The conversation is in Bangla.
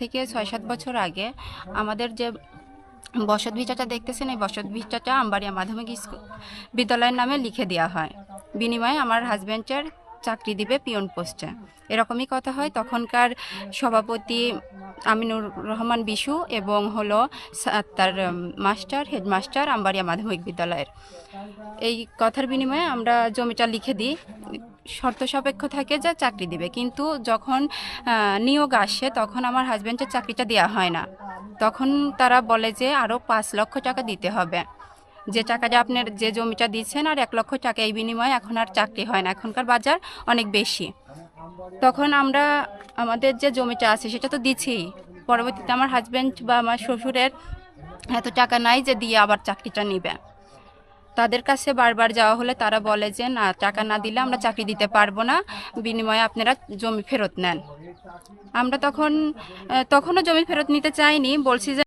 থেকে ৬-৭ বছর আগে আমাদের যে বসত ভিটাটা দেখতেছেন, এই বসত ভিটাটা আম্বারিয়া মাধ্যমিক বিদ্যালয়ের নামে লিখে দেওয়া হয়। বিনিময়ে আমার হাজব্যান্ডের চাকরি দিবে পিয়ন পোস্টে, এরকমই কথা হয়। তখনকার সভাপতি আমিনুর রহমান বিশু এবং হলো তার মাস্টার হেডমাস্টার আম্বারিয়া মাধ্যমিক বিদ্যালয়ের, এই কথার বিনিময়ে আমরা জমিটা লিখে দিই। শর্ত সাপেক্ষ থাকে যে চাকরি দিবে, কিন্তু যখন নিয়োগ আসে তখন আমার হাজব্যান্ডের চাকরিটা দেওয়া হয় না। তখন তারা বলে যে আরও ৫ লক্ষ টাকা দিতে হবে। যে টাকাটা আপনার যে জমিটা দিচ্ছেন আর ১ লক্ষ টাকা, এই বিনিময়ে এখন আর চাকরি হয় না, এখনকার বাজার অনেক বেশি। তখন আমরা আমাদের যে জমিটা আছে সেটা তো দিচ্ছি, পরবর্তীতে আমার হাজব্যান্ড বা আমার শ্বশুরের এত টাকা নাই যে দিয়ে আবার চাকরিটা নেবে। তাদের কাছে বারবার যাওয়া হলে তারা বলে যে না, টাকা না দিলে আমরা চাকরি দিতে পারবো না, বিনিময়ে আপনারা জমি ফেরত নেন। আমরা তখনও জমি ফেরত নিতে চাইনি, বলছি যে